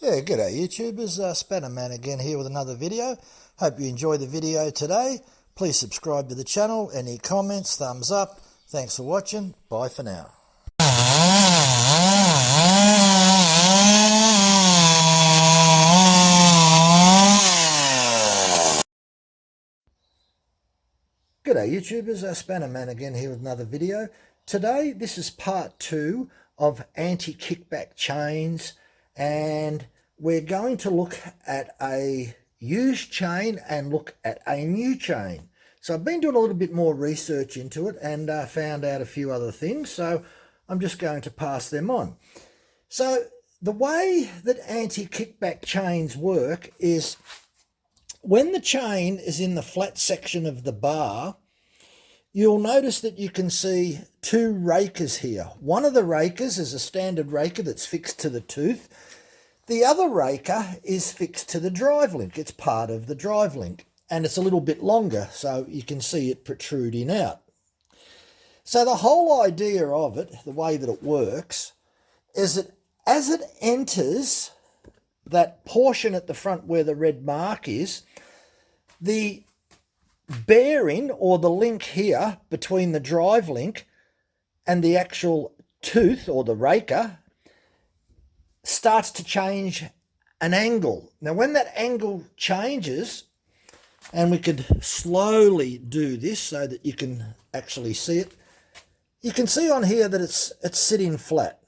Yeah, g'day YouTubers, Spannerman again here with another video. Hope you enjoyed the video today. Please subscribe to the channel. Any comments, thumbs up. Thanks for watching. Bye for now. G'day YouTubers, Spannerman again here with another video. Today this is part 2 of anti-kickback chains, and we're going to look at a used chain and look at a new chain. So I've been doing a little bit more research into it and found out a few other things, so I'm just going to pass them on. So the way that anti-kickback chains work is when the chain is in the flat section of the bar, you'll notice that you can see two rakers here. One of the rakers is a standard raker that's fixed to the tooth. The other raker is fixed to the drive link. It's part of the drive link, and it's a little bit longer, so you can see it protruding out. So the whole idea of it, the way that it works, is that as it enters that portion at the front where the red mark is, the bearing or the link here between the drive link and the actual tooth or the raker starts to change an angle. Now when that angle changes, and we could slowly do this so that you can actually see it, you can see on here that it's sitting flat.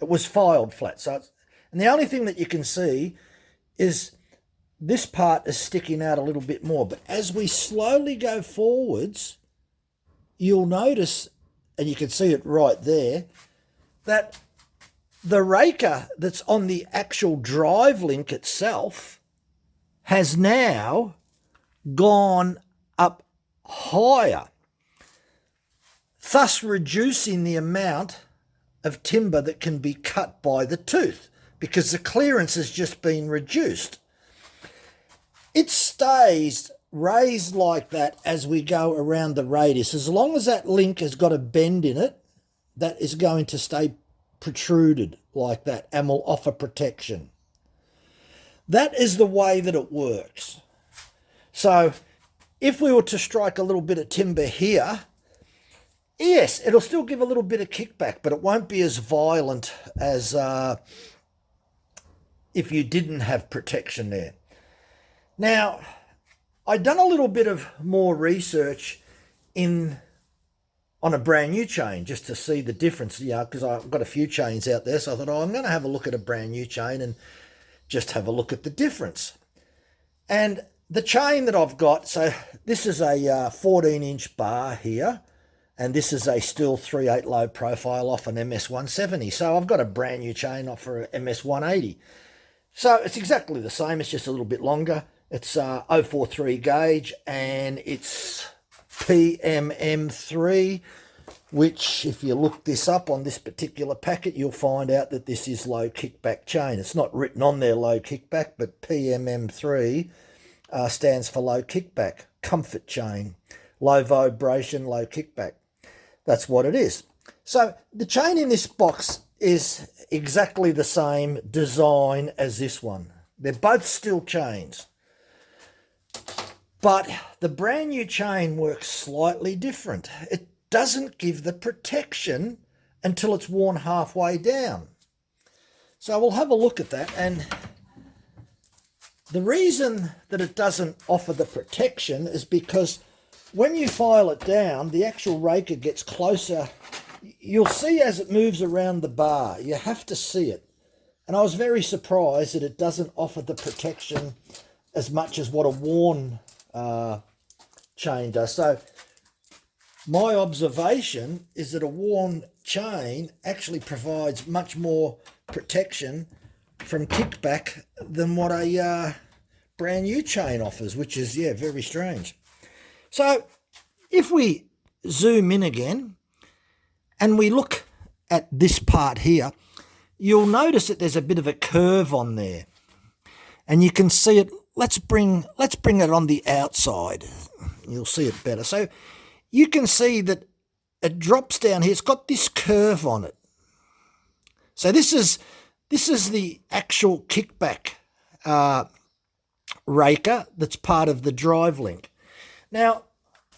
It was filed flat. And the only thing that you can see is this part is sticking out a little bit more. But as we slowly go forwards, you'll notice, and you can see it right there, that the raker that's on the actual drive link itself has now gone up higher, thus reducing the amount of timber that can be cut by the tooth, because the clearance has just been reduced. It stays raised like that as we go around the radius. As long as that link has got a bend in it, that is going to stay protruded like that and will offer protection. That is the way that it works. So if we were to strike a little bit of timber here, yes, it'll still give a little bit of kickback, but it won't be as violent as if you didn't have protection there. Now, I've done a little bit of more research on a brand new chain just to see the difference, because I've got a few chains out there, so I thought, I'm going to have a look at a brand new chain and just have a look at the difference. And the chain that I've got, so this is a 14-inch bar here, and this is a still 3/8 low profile off an MS-170. So I've got a brand new chain off for an MS-180. So it's exactly the same, it's just a little bit longer. It's 043 gauge, and it's PMM3, which if you look this up on this particular packet, you'll find out that this is low kickback chain. It's not written on there low kickback, but PMM3 stands for low kickback, comfort chain, low vibration, low kickback. That's what it is. So the chain in this box is exactly the same design as this one. They're both steel chains. But the brand new chain works slightly different. It doesn't give the protection until it's worn halfway down. So we'll have a look at that. And the reason that it doesn't offer the protection is because when you file it down, the actual raker gets closer. You'll see as it moves around the bar. You have to see it. And I was very surprised that it doesn't offer the protection as much as what a worn chain does. So my observation is that a worn chain actually provides much more protection from kickback than what a brand new chain offers, which is, yeah, very strange. So if we zoom in again and we look at this part here, you'll notice that there's a bit of a curve on there, and you can see it. Let's bring it on the outside. You'll see it better. So you can see that it drops down here. It's got this curve on it. So this is This is the actual Kickback raker that's part of the drive link. Now,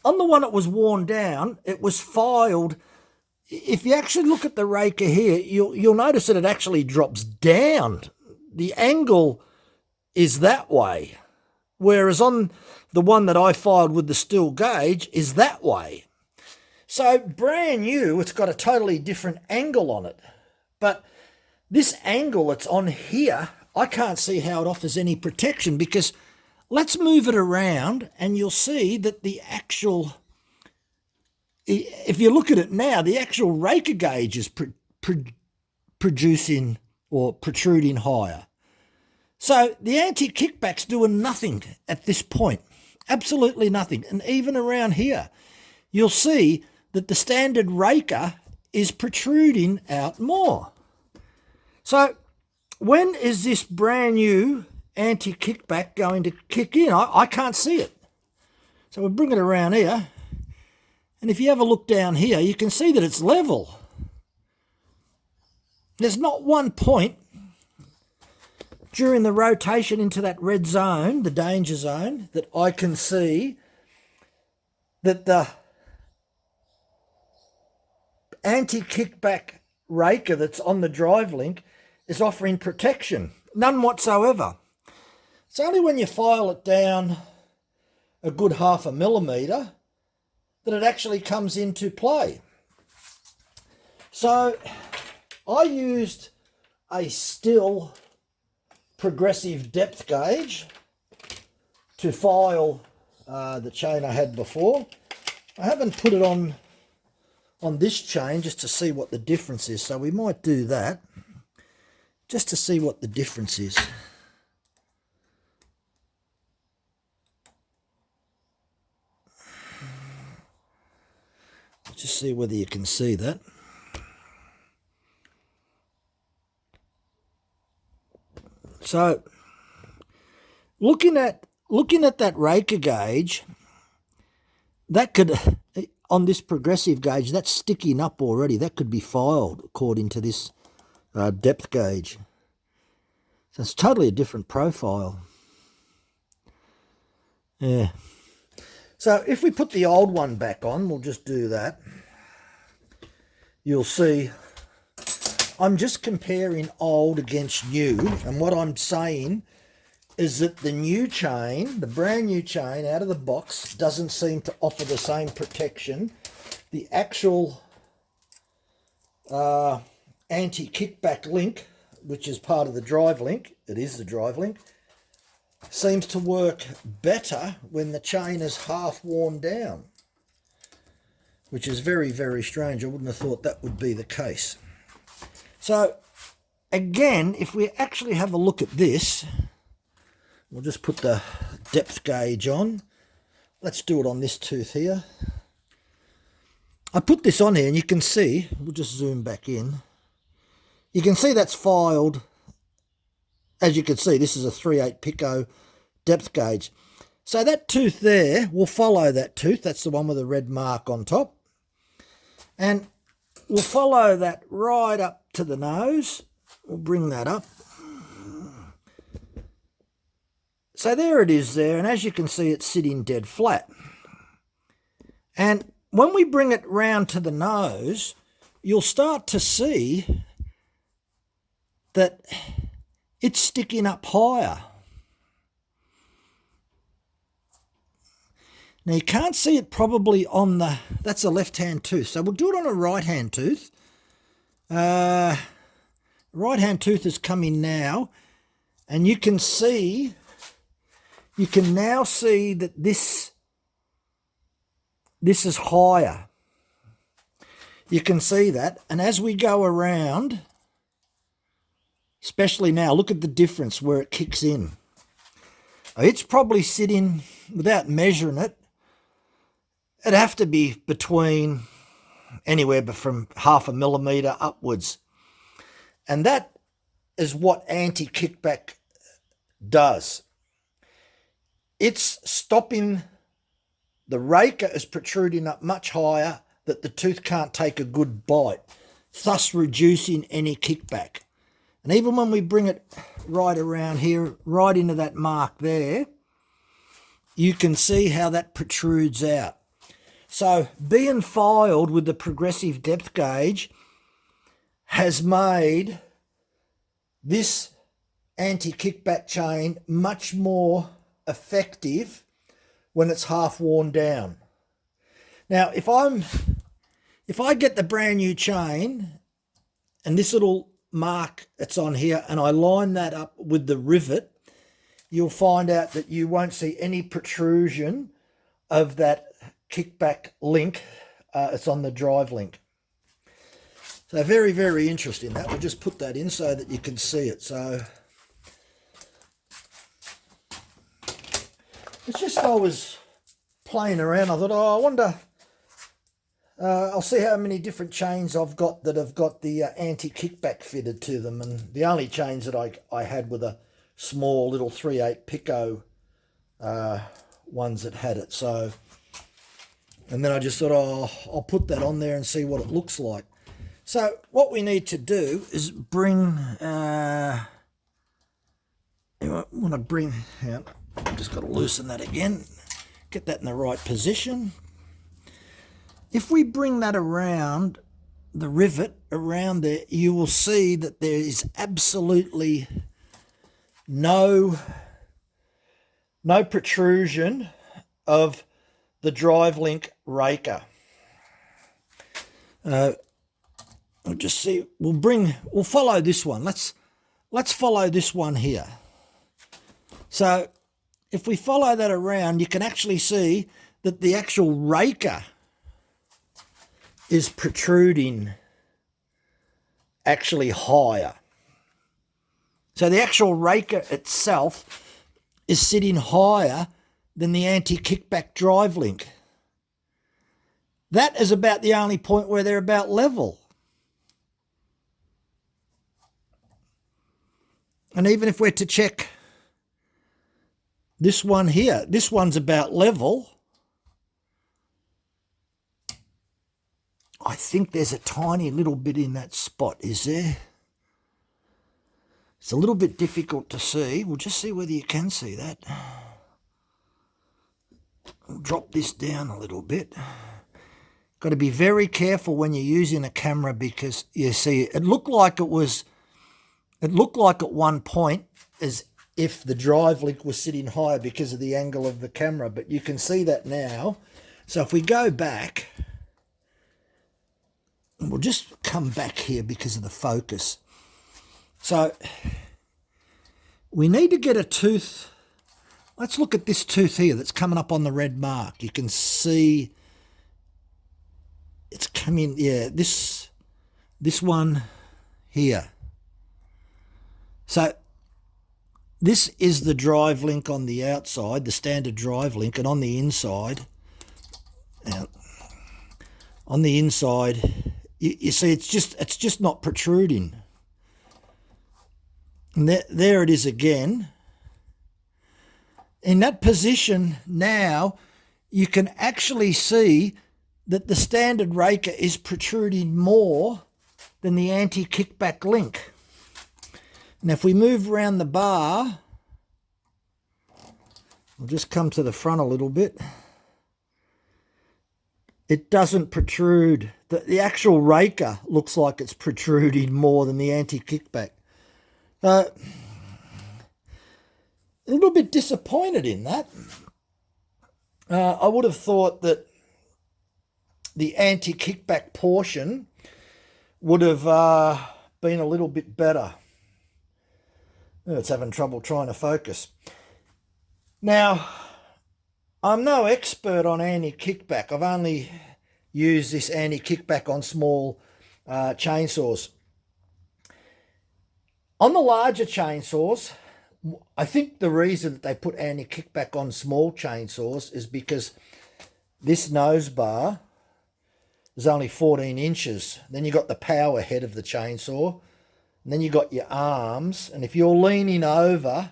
on the one that was worn down, it was filed. If you actually look at the raker here, you'll notice that it actually drops down. The angle is that way, whereas on the one that I filed with the steel gauge is that way. So brand new, it's got a totally different angle on it. But this angle that's on here, I can't see how it offers any protection, because let's move it around and you'll see that the actual, if you look at it now, the actual raker gauge is producing or protruding higher. So the anti-kickback's doing nothing at this point, absolutely nothing. And even around here, you'll see that the standard raker is protruding out more. So when is this brand new anti-kickback going to kick in? I can't see it. So we'll bring it around here. And if you have a look down here, you can see that it's level. There's not one point during the rotation into that red zone, the danger zone, that I can see that the anti-kickback raker that's on the drive link is offering protection. None whatsoever. It's only when you file it down a good 0.5 millimetre that it actually comes into play. So I used a still progressive depth gauge to file the chain I had before. I haven't put it on this chain just to see what the difference is, so we might do that just to see what the difference is. Just see whether you can see that. So looking at that raker gauge, that could, on this progressive gauge, that's sticking up already. That could be filed according to this depth gauge. So it's totally a different profile. Yeah. So if we put the old one back on, we'll just do that. You'll see I'm just comparing old against new, and what I'm saying is that the new chain, the brand new chain out of the box, doesn't seem to offer the same protection. The actual anti-kickback link, which is part of the drive link, it is the drive link, seems to work better when the chain is half worn down, which is very, very strange. I wouldn't have thought that would be the case. So again, if we actually have a look at this, we'll just put the depth gauge on. Let's do it on this tooth here. I put this on here and you can see, we'll just zoom back in. You can see that's filed. As you can see, this is a 3/8 Pico depth gauge. So that tooth there will follow that tooth. That's the one with the red mark on top. And we'll follow that right up to the nose. We'll bring that up. So there it is there. And as you can see, it's sitting dead flat. And when we bring it round to the nose, you'll start to see that it's sticking up higher. Now you can't see it probably on the, that's a left-hand tooth. So we'll do it on a right-hand tooth. Right-hand tooth is coming now. And you can see, you can now see that this is higher. You can see that. And as we go around, especially now, look at the difference where it kicks in. It's probably sitting, without measuring it, it'd have to be between anywhere but from 0.5 millimetre upwards. And that is what anti-kickback does. It's stopping, the raker is protruding up much higher that the tooth can't take a good bite, thus reducing any kickback. And even when we bring it right around here, right into that mark there, you can see how that protrudes out. So being filed with the progressive depth gauge has made this anti-kickback chain much more effective when it's half worn down. Now, if I get the brand new chain and this little mark that's on here and I line that up with the rivet, you'll find out that you won't see any protrusion of that kickback link. It's on the drive link. So very, very interesting that. We'll just put that in so that you can see it. So it's just, I was playing around. I thought, oh, I wonder, I'll see how many different chains I've got that have got the anti-kickback fitted to them. And the only chains that I had were the small little 3/8 Pico ones that had it. So, and then I just thought, oh, I'll put that on there and see what it looks like. So what we need to do is bring, I want to bring out, I've just got to loosen that again, get that in the right position. If we bring that around, the rivet around there, you will see that there is absolutely no protrusion of the drive link raker. We'll just see, we'll follow this one. Let's follow this one here. So if we follow that around, you can actually see that the actual raker is protruding actually higher. So the actual raker itself is sitting higher than the anti-kickback drive link. That is about the only point where they're about level. And even if we're to check this one here, this one's about level. I think there's a tiny little bit in that spot, is there? It's a little bit difficult to see. We'll just see whether you can see that. I'll drop this down a little bit. Got to be very careful when you're using a camera because you see it looked like it was, it looked like at one point as if the drive link was sitting higher because of the angle of the camera, but you can see that now. So if we go back, we'll just come back here because of the focus. So we need to get a tooth. Let's look at this tooth here that's coming up on the red mark. You can see it's coming, yeah, this one here. So this is the drive link on the outside, the standard drive link, and on the inside, now, on the inside, you see it's just not protruding. And there it is again. In that position now, you can actually see that the standard raker is protruding more than the anti-kickback link. And if we move around the bar, we'll just come to the front a little bit. It doesn't protrude. The actual raker looks like it's protruding more than the anti-kickback. A little bit disappointed in that. I would have thought that the anti-kickback portion would have been a little bit better. It's having trouble trying to focus. Now, I'm no expert on anti-kickback. I've only used this anti-kickback on small chainsaws. On the larger chainsaws, I think the reason that they put anti-kickback on small chainsaws is because this nose bar is only 14 inches. Then you got the power head of the chainsaw, and then you got your arms. And if you're leaning over,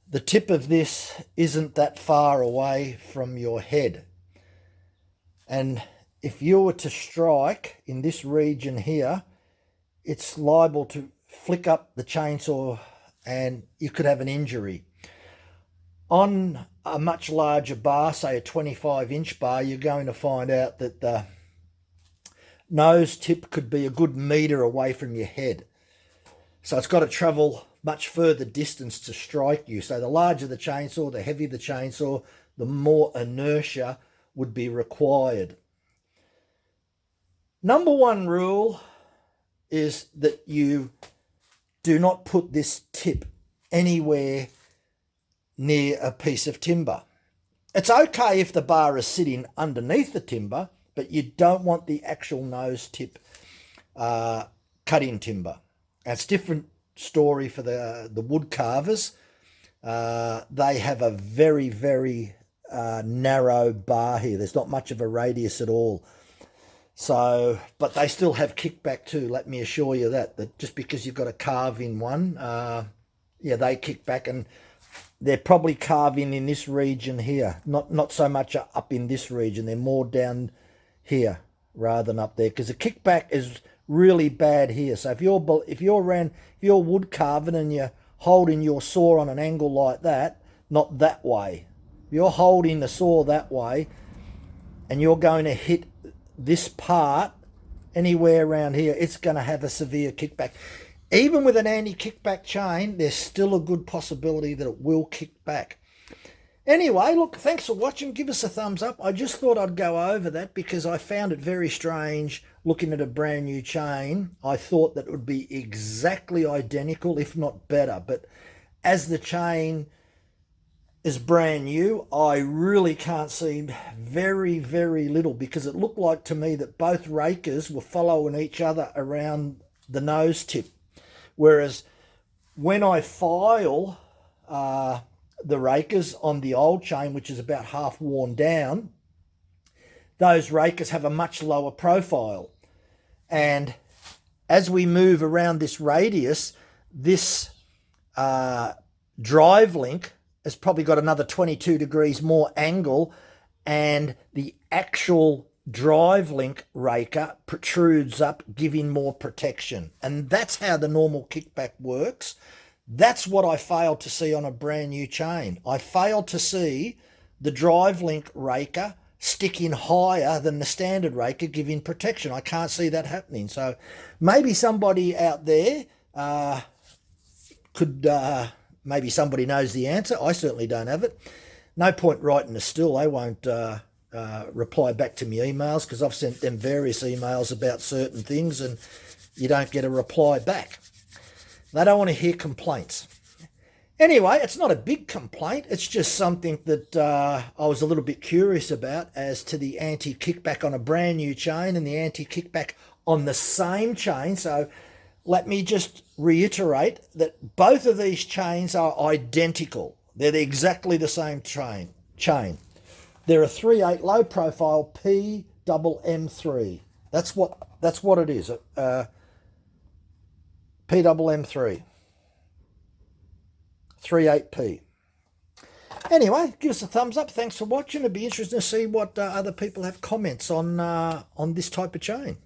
the tip of this isn't that far away from your head. And if you were to strike in this region here, it's liable to flick up the chainsaw and you could have an injury. On a much larger bar, say a 25-inch bar, you're going to find out that the nose tip could be a good metre away from your head. So it's got to travel much further distance to strike you. So the larger the chainsaw, the heavier the chainsaw, the more inertia would be required. Number one rule is that you do not put this tip anywhere near a piece of timber. It's okay if the bar is sitting underneath the timber, but you don't want the actual nose tip cut in timber. That's a different story for the wood carvers. They have a very, very narrow bar here. There's not much of a radius at all. So, but they still have kickback too, let me assure you that just because you've got a carve in one, yeah, they kick back, and they're probably carving in this region here, not so much up in this region. They're more down here rather than up there, because the kickback is really bad here. So if you're wood carving and you're holding your saw on an angle like that, not that way. If you're holding the saw that way and you're going to hit this part anywhere around here, it's going to have a severe kickback. Even with an anti-kickback chain, there's still a good possibility that it will kick back. Anyway, look, thanks for watching. Give us a thumbs up. I just thought I'd go over that because I found it very strange looking at a brand new chain. I thought that it would be exactly identical, if not better. But as the chain is brand new, I really can't see very, very little, because it looked like to me that both rakers were following each other around the nose tip. Whereas when I file the rakers on the old chain, which is about half worn down, those rakers have a much lower profile. And as we move around this radius, this drive link has probably got another 22 degrees more angle, and the actual drive link raker protrudes up, giving more protection. And that's how the normal kickback works. That's what I failed to see on a brand new chain. I failed to see the drive link raker sticking higher than the standard raker, giving protection. I can't see that happening. So maybe somebody out there maybe somebody knows the answer. I certainly don't have it. No point writing a still. They won't reply back to me emails, because I've sent them various emails about certain things and you don't get a reply back. They don't want to hear complaints. Anyway, it's not a big complaint. It's just something that I was a little bit curious about as to the anti-kickback on a brand new chain and the anti-kickback on the same chain. So let me just reiterate that both of these chains are identical. They're exactly the same chain. They're a 3/8 low profile PMM3. That's what it is. PMM3. 3/8P. Anyway, give us a thumbs up. Thanks for watching. It'd be interesting to see what other people have comments on this type of chain.